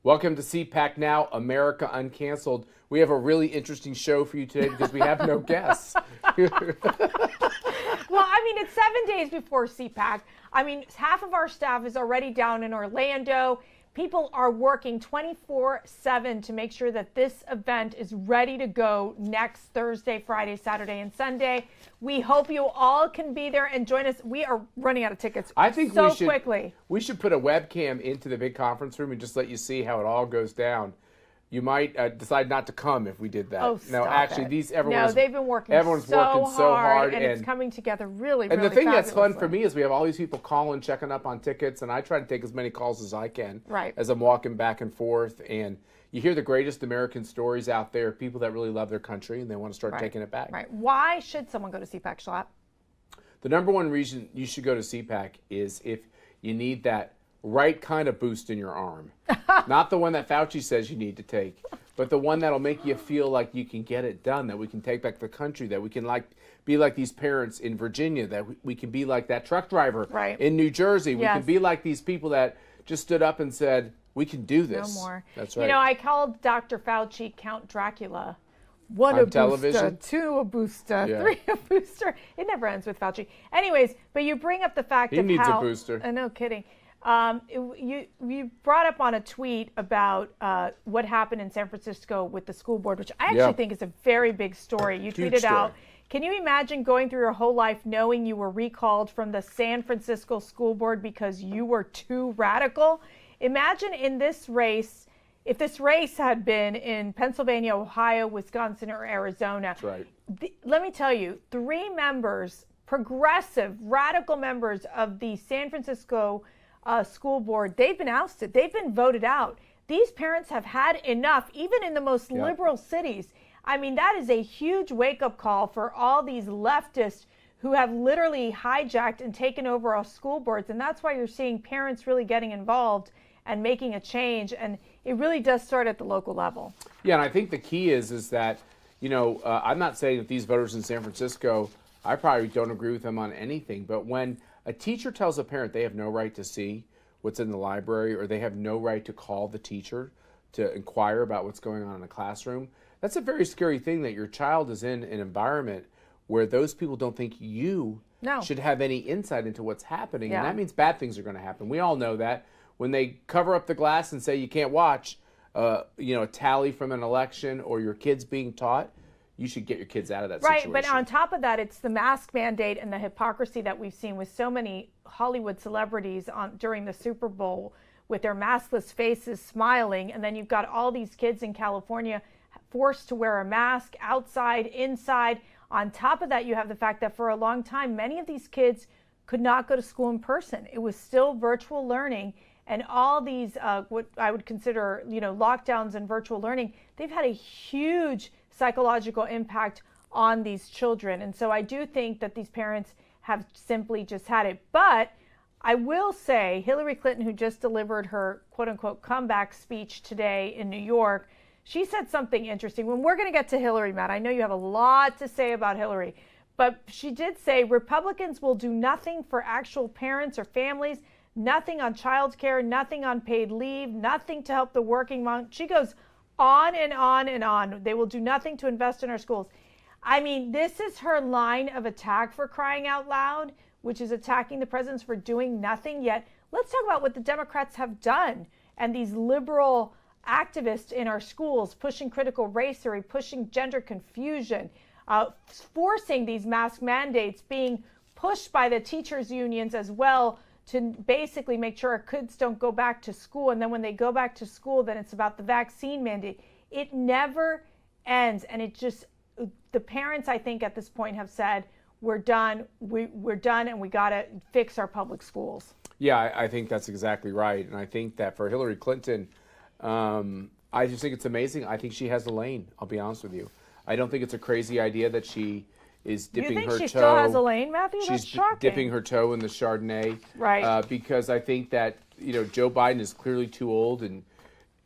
Welcome to CPAC Now, America Uncanceled. We have a really interesting show for you today because we have no guests. Well, I mean, it's 7 days before CPAC. I mean, half of our staff is already down in Orlando. People are working 24/7 to make sure that this event is ready to go next Thursday, Friday, Saturday, and Sunday. We hope you all can be there and join us. We are running out of tickets quickly. We should put a webcam into the big conference room and just let you see how it all goes down. You might decide not to come if we did that. Oh, no, actually, they've been working everyone's working so hard, and it's coming together really the thing that's fun for fabulously. me is we have all these people calling, checking up on tickets, and I try to take as many calls as I can Right. as I'm walking back and forth. And you hear the greatest American stories out there, people that really love their country and they want to start taking it back. Right. Why should someone go to CPAC, Schlapp? The number one reason you should go to CPAC is if you need that right kind of boost in your arm. Not the one that Fauci says you need to take, but the one that'll make you feel like you can get it done, that we can take back the country, that we can be like these parents in Virginia, that we can be like that truck driver in New Jersey. We can be like these people that just stood up and said, we can do this. No more. That's right. You know, I called Dr. Fauci Count Dracula. One on a television? booster, two a booster, three a booster. It never ends with Fauci. Anyways, but you bring up the fact He of needs how... a booster. No kidding. You brought up on a tweet about what happened in San Francisco with the school board, which I actually think is a very big story. You Huge tweeted story. out, can you imagine going through your whole life knowing you were recalled from the San Francisco school board because you were too radical? Imagine in this race, if this race had been in Pennsylvania, Ohio, Wisconsin, or Arizona. That's right. Let me tell you, 3 members, progressive, radical members of the San Francisco school board, they've been ousted. They've been voted out. These parents have had enough, even in the most liberal cities. I mean, that is a huge wake-up call for all these leftists who have literally hijacked and taken over our school boards. And that's why you're seeing parents really getting involved and making a change. And it really does start at the local level. Yeah, and I think the key is that, you know, I'm not saying that these voters in San Francisco, I probably don't agree with them on anything, but when a teacher tells a parent they have no right to see what's in the library, or they have no right to call the teacher to inquire about what's going on in the classroom, that's a very scary thing, that your child is in an environment where those people don't think you should have any insight into what's happening. And that means bad things are going to happen. We all know that. When they cover up the glass and say you can't watch, a tally from an election or your kids being taught, you should get your kids out of that situation. Right, but on top of that, it's the mask mandate and the hypocrisy that we've seen with so many Hollywood celebrities during the Super Bowl with their maskless faces smiling, and then you've got all these kids in California forced to wear a mask outside, inside. On top of that, you have the fact that for a long time, many of these kids could not go to school in person. It was still virtual learning. And all these, what I would consider, lockdowns and virtual learning, they've had a huge psychological impact on these children. And so I do think that these parents have simply just had it. But I will say Hillary Clinton, who just delivered her quote unquote comeback speech today in New York, she said something interesting. When we're going to get to Hillary, Matt, I know you have a lot to say about Hillary, but she did say Republicans will do nothing for actual parents or families, nothing on child care, nothing on paid leave, nothing to help the working mom. She goes on and on and on. They will do nothing to invest in our schools. I mean, this is her line of attack, for crying out loud, which is attacking the presidents for doing nothing. Yet, let's talk about what the Democrats have done, and these liberal activists in our schools pushing critical race theory, pushing gender confusion, forcing these mask mandates, being pushed by the teachers' unions as well, to basically make sure our kids don't go back to school. And then when they go back to school, then it's about the vaccine mandate. It never ends. And it just, the parents, I think, at this point have said, we're done. We're done, and we got to fix our public schools. Yeah, I think that's exactly right. And I think that for Hillary Clinton, I just think it's amazing. I think she has a lane, I'll be honest with you. I don't think it's a crazy idea that she is dipping her toe. You think she still has a lane, Matthew? That's shocking. She's dipping her toe in the Chardonnay. Right. Because I think that, Joe Biden is clearly too old and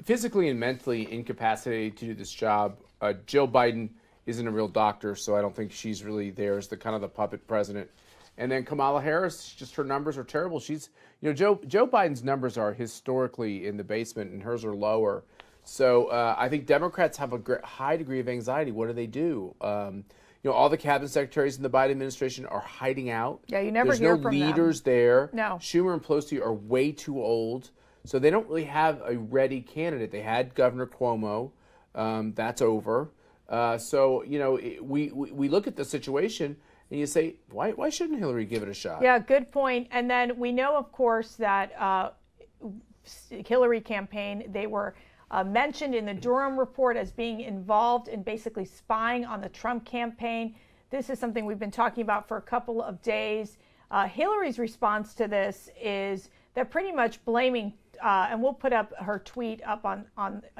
physically and mentally incapacitated to do this job. Joe Biden isn't a real doctor, so I don't think she's really there as the kind of the puppet president. And then Kamala Harris, just her numbers are terrible. She's, Joe Biden's numbers are historically in the basement, and hers are lower. So I think Democrats have a high degree of anxiety. What do they do? All the cabinet secretaries in the Biden administration are hiding out. Yeah, you never There's hear no from them. leaders there. No. Schumer and Pelosi are way too old, so they don't really have a ready candidate. They had Governor Cuomo. That's over. We look at the situation and you say, why shouldn't Hillary give it a shot? Yeah, good point. And then we know, of course, that Hillary campaign, they were mentioned in the Durham report as being involved in basically spying on the Trump campaign. This is something we've been talking about for a couple of days. Hillary's response to this is they're pretty much blaming, and we'll put up her tweet up on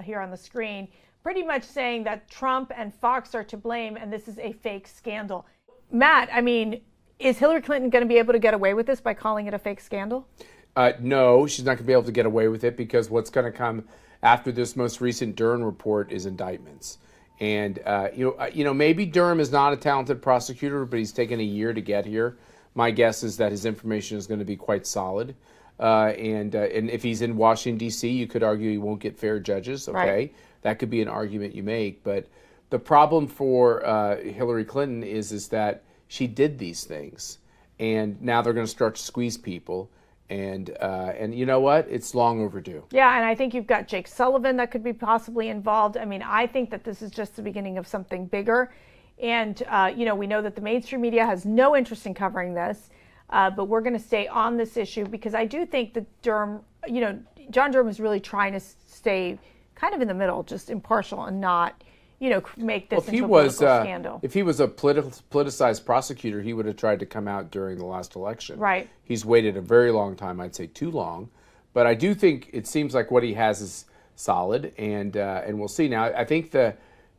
here on the screen, pretty much saying that Trump and Fox are to blame and this is a fake scandal. Matt, I mean, is Hillary Clinton going to be able to get away with this by calling it a fake scandal? No, she's not going to be able to get away with it because what's going to come after this most recent Durham report is indictments. And, maybe Durham is not a talented prosecutor, but he's taken a year to get here. My guess is that his information is going to be quite solid. And if he's in Washington, D.C., you could argue he won't get fair judges. Okay, right. That could be an argument you make. But the problem for Hillary Clinton is that she did these things. And now they're going to start to squeeze people. And you know what? It's long overdue. Yeah, and I think you've got Jake Sullivan that could be possibly involved. I mean, I think that this is just the beginning of something bigger. And, we know that the mainstream media has no interest in covering this, but we're going to stay on this issue because I do think that Durham, John Durham is really trying to stay kind of in the middle, just impartial and not, make this into a political scandal. If he was a politicized prosecutor, he would have tried to come out during the last election. Right. He's waited a very long time, I'd say too long. But I do think it seems like what he has is solid, and we'll see. Now, I think the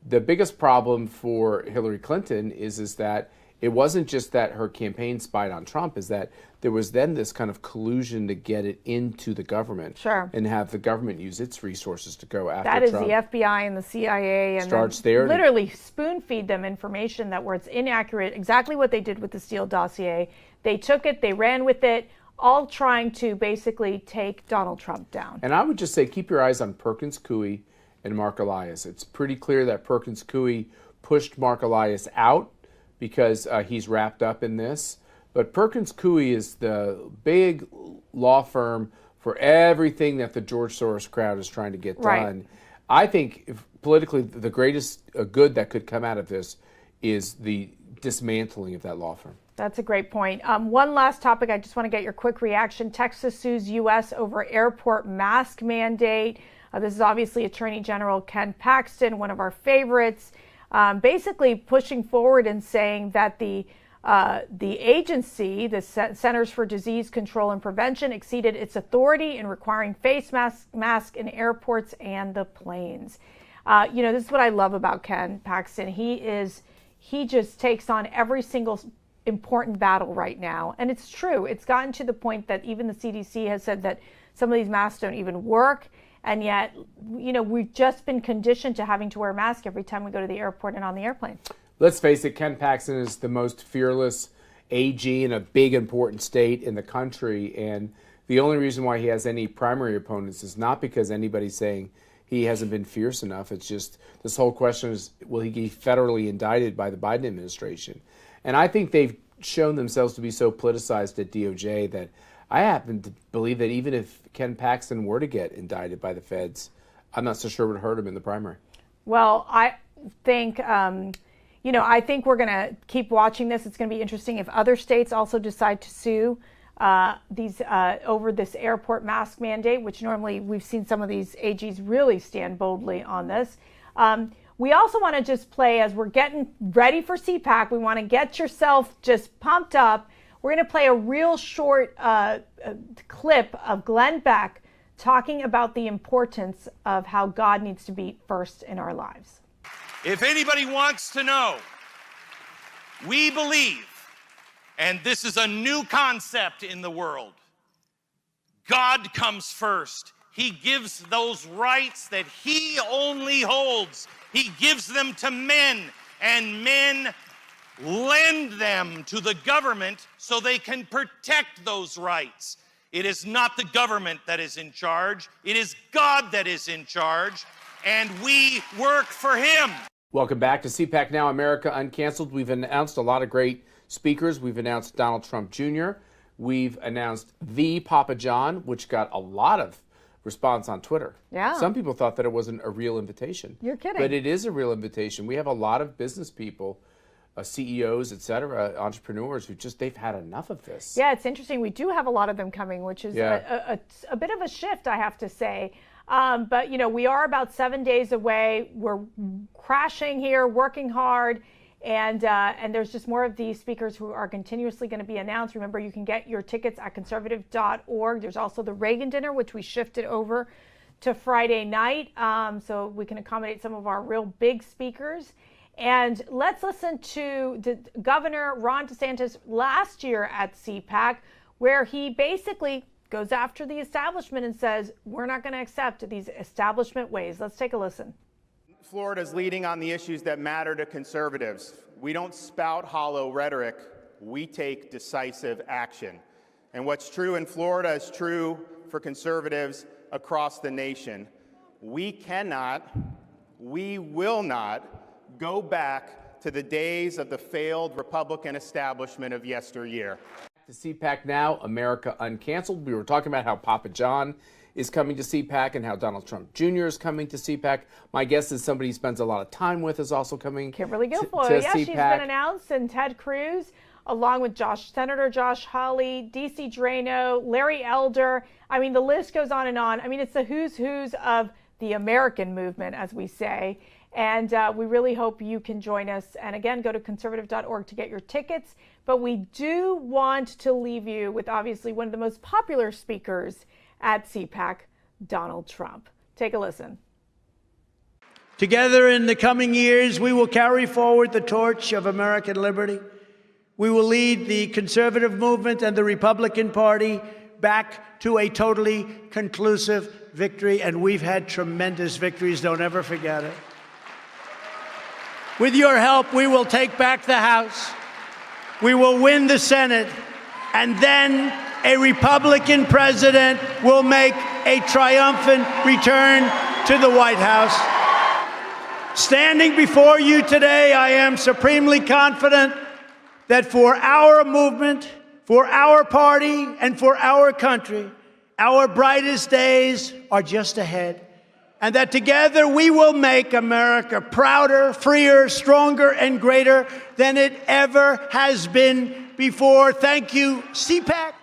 biggest problem for Hillary Clinton is that it wasn't just that her campaign spied on Trump, is that there was then this kind of collusion to get it into the government. Sure. And have the government use its resources to go after Trump. That is Trump. the FBI and the CIA. And starts there. Literally spoon feed them information that where it's inaccurate, exactly what they did with the Steele dossier. They took it, they ran with it, all trying to basically take Donald Trump down. And I would just say keep your eyes on Perkins Coie and Mark Elias. It's pretty clear that Perkins Coie pushed Mark Elias out because he's wrapped up in this. But Perkins Coie is the big law firm for everything that the George Soros crowd is trying to get done. I think politically the greatest good that could come out of this is the dismantling of that law firm. That's a great point. One last topic, I just want to get your quick reaction. Texas sues U.S. over airport mask mandate. This is obviously Attorney General Ken Paxton, one of our favorites, basically pushing forward and saying that the agency, the Centers for Disease Control and Prevention, exceeded its authority in requiring face masks in airports and the planes. This is what I love about Ken Paxton. He just takes on every single important battle right now. And it's true. It's gotten to the point that even the CDC has said that some of these masks don't even work. And yet, we've just been conditioned to having to wear a mask every time we go to the airport and on the airplane. Let's face it, Ken Paxton is the most fearless AG in a big, important state in the country. And the only reason why he has any primary opponents is not because anybody's saying he hasn't been fierce enough. It's just this whole question is, will he be federally indicted by the Biden administration? And I think they've shown themselves to be so politicized at DOJ that I happen to believe that even if Ken Paxton were to get indicted by the feds, I'm not so sure it would hurt him in the primary. Well, I think, I think we're going to keep watching this. It's going to be interesting if other states also decide to sue over this airport mask mandate, which normally we've seen some of these AGs really stand boldly on this. We also want to just play, as we're getting ready for CPAC, we want to get yourself just pumped up. We're going to play a real short clip of Glenn Beck talking about the importance of how God needs to be first in our lives. If anybody wants to know, we believe, and this is a new concept in the world, God comes first. He gives those rights that he only holds. He gives them to men, and men lend them to the government so they can protect those rights. It is not the government that is in charge. It is God that is in charge, and we work for him. Welcome back to CPAC Now, America Uncanceled. We've announced a lot of great speakers. We've announced Donald Trump Jr. We've announced the Papa John, which got a lot of response on Twitter. Yeah. Some people thought that it wasn't a real invitation. You're kidding. But it is a real invitation. We have a lot of business people, CEOs, et cetera, entrepreneurs who they've had enough of this. Yeah, it's interesting. We do have a lot of them coming, which is a bit of a shift, I have to say. But, we are about 7 days away. We're crashing here, working hard. And there's just more of these speakers who are continuously going to be announced. Remember, you can get your tickets at conservative.org. There's also the Reagan dinner, which we shifted over to Friday night, so we can accommodate some of our real big speakers. And let's listen to the Governor Ron DeSantis last year at CPAC, where he basically goes after the establishment and says, we're not going to accept these establishment ways. Let's take a listen. Florida's leading on the issues that matter to conservatives. We don't spout hollow rhetoric. We take decisive action. And what's true in Florida is true for conservatives across the nation. We cannot, we will not go back to the days of the failed Republican establishment of yesteryear. To CPAC Now, America Uncanceled. We were talking about how Papa John is coming to CPAC and how Donald Trump Jr. is coming to CPAC. My guess is somebody he spends a lot of time with is also coming Kimberly to Guilfoyle. Yeah, CPAC. she's been announced, and Ted Cruz, along with Senator Josh Hawley, DC Drano, Larry Elder. I mean, the list goes on and on. I mean, it's the who's who's of the American movement, as we say. And we really hope you can join us. And again, go to conservative.org to get your tickets. But we do want to leave you with obviously one of the most popular speakers at CPAC, Donald Trump. Take a listen. Together in the coming years, we will carry forward the torch of American liberty. We will lead the conservative movement and the Republican Party back to a totally conclusive victory. And we've had tremendous victories. Don't ever forget it. With your help, we will take back the House. We will win the Senate. And then a Republican president will make a triumphant return to the White House. Standing before you today, I am supremely confident that for our movement, for our party, and for our country, our brightest days are just ahead. And that together we will make America prouder, freer, stronger, and greater than it ever has been before. Thank you, CPAC.